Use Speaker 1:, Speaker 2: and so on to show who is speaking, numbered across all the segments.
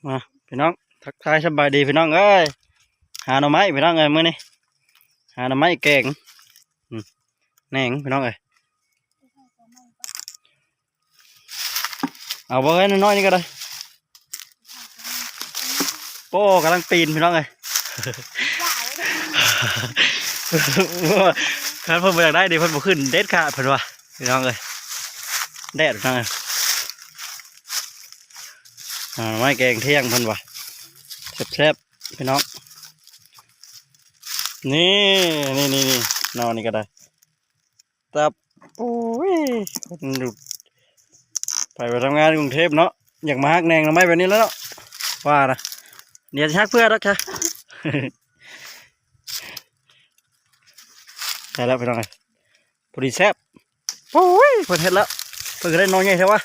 Speaker 1: มาพี่น้องทักทายสบายดีพี่น้องเอ้ยหาหน่อไม้พี่น้องเอ้ยมื้อนี้หาหน่อไม้แกงแหนงพี่น้องเอ้ยเอาบ่เอ้ยน้อยๆนี่ก็ได้โอ้กำลังปีนพี่น้องเอ้ยคันเพิ่นบ่อยากได้ดิเพิ่นบ่ขึ้นเด็ดขาดเพิ่นว่าพี่น้องเอ้ยแดดพี่น้องเอ้ยหาหน่อไม้แกงเที่ยงเพิ่นว่าแซ่บๆพี่น้องนี่นอนนี่ก็ได้ตับโอ้ยคนดูไปทำงานกรุงเทพเนาะอยากมาฮักแนงเราไม่แบบนี้แล้วเนาะว่านะเดี๋ยวจะฮักเพื่อนแล้วค่ะ ใช่แล้วไปลองไงพอดีแซ่บโอ้ยเพิ่นเฮ็ดแล้วเพิ่นก็ได้น้อยใหญ่ใช่ปะ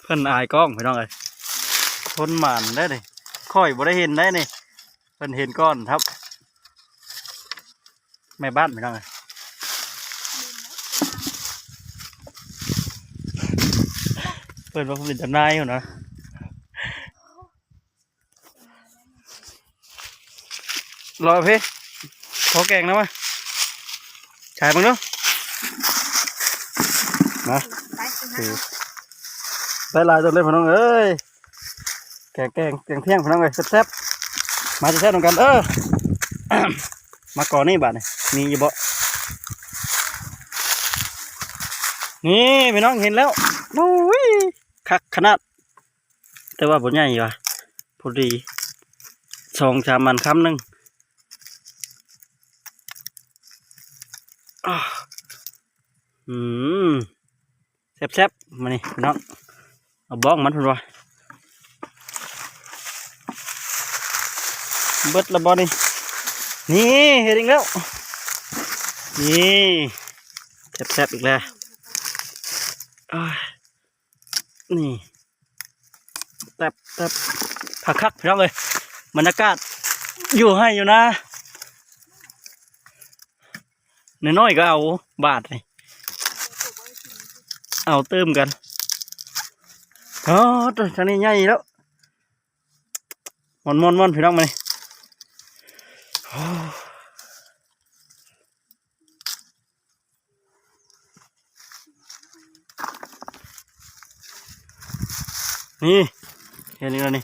Speaker 1: เพิ่นอายกล้องไปลองไงคนหมันได้นี่ค่อยบ่ได้เห็นได้นี่เพิ่นเห็นก้อนครับแม่บ้านไปลองไงเพิ่นว่าเพิ่นเป็นจำนายอยู่นะรอพี่ขอแกงนะวะฉายมึงดูนะได้ลายตัวเล็กพี่น้องเอ้ยแกงเที่ยงพี่น้องเอ้ยแซ่บๆมาจะแซ่บตรงกันมาก่อนนี่บาทนี่มีอยู่บ่นี่พี่น้องเห็นแล้วโอ้ยคักขนาดแต่ว่าบ่ใหญ่ว่ะพอดี2-3มันคำหนึ่งแซ่บๆมานี่พี่น้องเอาบ้องมันพุ่นวะเบิดละบอนี่นี่เห็นอีกแล้วนี่แซ่บๆอีกแล้วนี่แซ่บผักคักพี่น้องเลยบรรยากาศอยู่ให้อยู่นะน้อยๆก็เอาบาทเลยเอาเติมกันอ๋อตัวทางนี้ใหญ่แล้วมอนพี่น้องมานี่เห็นนี่แล้วนี่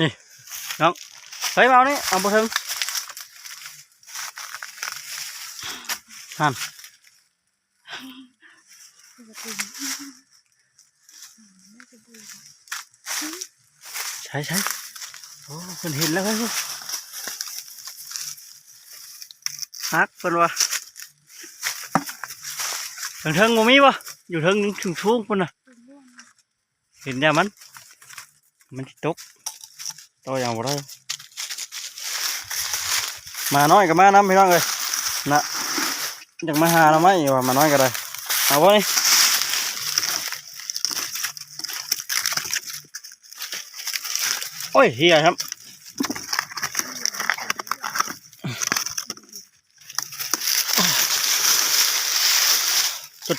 Speaker 1: นี่น้องเฮ้ยเอานี่เอาไปถึงใช่โอ้เพิ่นเห็นแล้วเฮ้ยฮักเพิ่นว่าเทิงบ่มีบ่อยู่เทิงชุ่งๆเพิ่นน่ะเห็นเนี่ยมันตกตัวอย่างบ่ได้มาน้อยก็มาน้ำพี่น้องเลยนะอยากมาหาเราไหมว่ามาน้อยก็ได้เอาวะนี่โอ้ยเฮียครับ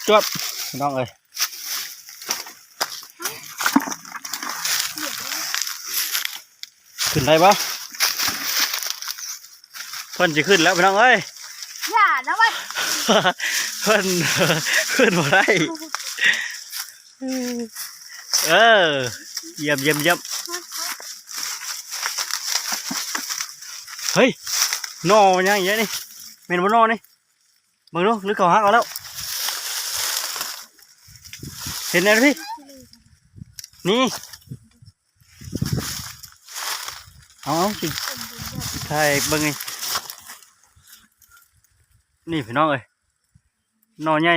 Speaker 1: จวดพี่น้องเลยขึ้นได้ปะเพิ่นจะขึ้นแล้วพี่น้องเอ้ย
Speaker 2: อย่านะวะ
Speaker 1: เพิ่นขึ้นมาได้เยี่ยมเฮ้ยนอมันยังอย่างนี้เป็นบนนอนี่มึงดูหรือเขาหักเอาแล้วเห็นไหมพี่นี่เอาจริงใช่เบิ่งนี่พี่น้องเอ้ยนอใหญ่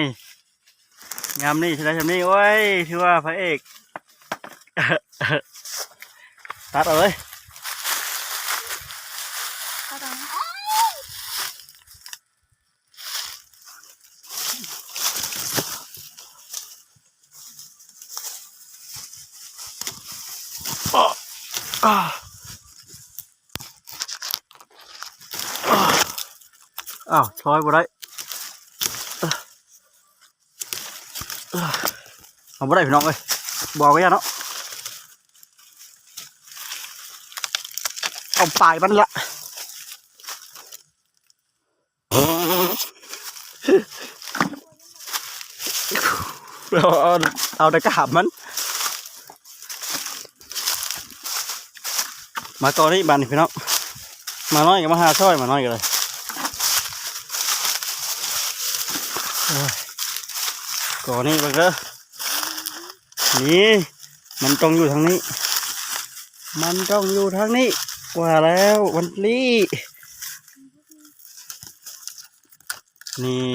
Speaker 1: งามนี่ใช่ไหมใช่ไหมโอ้ยถือว่าพระเอกตัดเอาเลย อ้าอ้าวถอยบ่ได้เอาบ่ได้พี่น้องเอ้ยบอกไว้เนาะเอาปลายมันละเอาแต่กระหับมันมาก่อนนี่บันพี่น้องมาน้อยกับมาหาช่อยมาน้อยกันเลยก่อนนี่บังเด้อนี่มันต้องอยู่ทางนี้มันต้องอยู่ทางนี้ว่าแล้ววันนี้นี่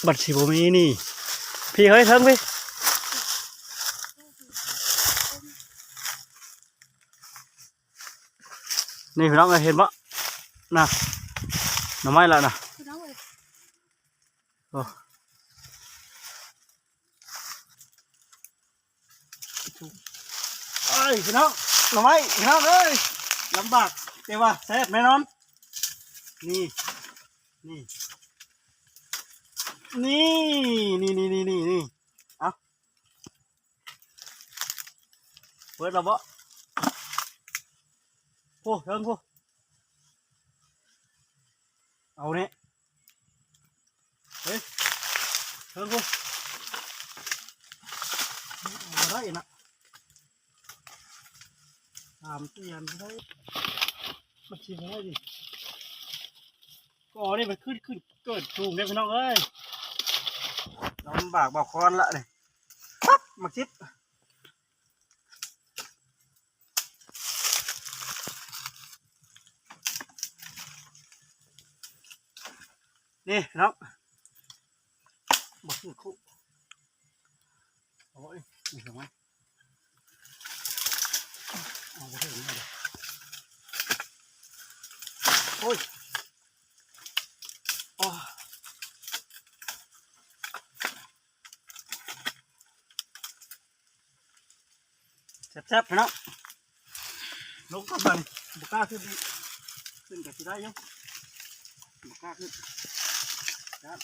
Speaker 1: บัตรสีบมีนี่พี่เฮ้ยทั้งพี่นี่พี่น้องเห็นปะน่ะหน่อไม้ละน่ะโอ้เอ้ยพี่น้องหน่อไม้พี่น้องเอ้ยลำบากแต่ว่าแซ่บแน่นอนนี่นี่นี่เอาเปิดแล้วบ่โอ้เถิงโอ้เอาเนี่ยเฮ้ยเถิงโอ้เอาได้นะตามเตียนได้มาชิมได้ดิก็นี่มันขึ้นเกิดสูงเนี่ยพี่น้องเอ้ยลำบากบอกคอนละเลยปั๊บมาชิดนี่น้องบอกขึ้นคู่โอ้ยนี่ทำไมเอาไปเถอะนี่โอ้ยโอ้แซ่บๆพี่น้องลงกับมันบุกล้าขึ้นกับที่ได้ยังบุกล้าขึ้นครับ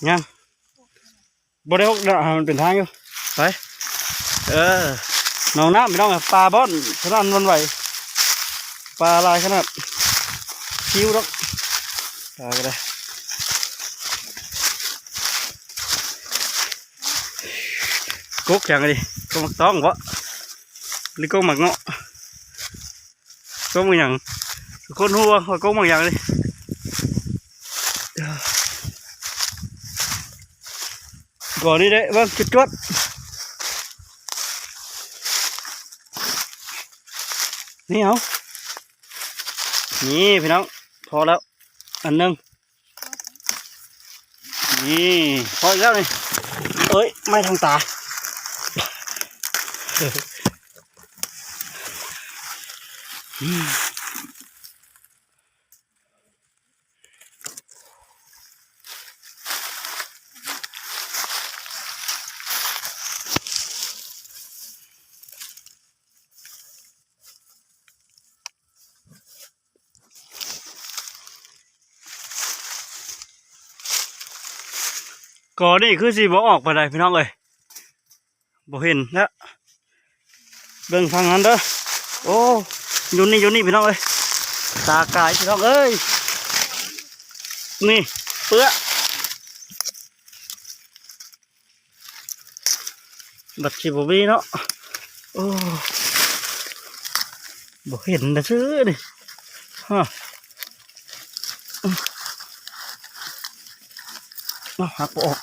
Speaker 1: ยังบ่ได้หกเนาะมันเป็นทางอยู่ไปน้องน้ำไม่ต้องปลาบอนขนาดมันไหวปลาลายขนาดคิ้วดอกปลาก็ได้กุ๊กอย่างไรกุ๊กมักต้องวะหรือกุ๊กมักเงาะกุ๊กมักอย่างคนหัวกุ๊กมักอย่างเลยก่อนนี้đấy vâng chuộtนี่เอานี่พี่น้องพอแล้วอันนึงนี่พออีกแล้วนี่เอ้ยไม่ทางตาก่อนนี่คือสิบ่ออกไปได้พี่น้องเลยบ่เห็นแล้วเบิ่งทางนั้นเด้อโอ้อยู่นี่พี่น้องเอ้ยตากายพี่น้องเอ้ยนี่เปื้อบัดขีบบีเนาะโอ้บ่เห็นนะซื้อดิฮะหักออก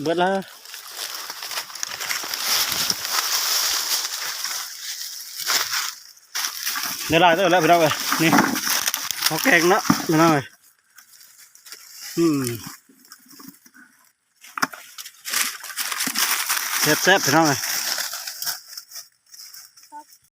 Speaker 1: เบิดแล้วเดี๋ยวไล่ตัวแล้วไปเอาไปนี่เขาแกงเนาะไปเอาไปแซ่บๆไปเอาไป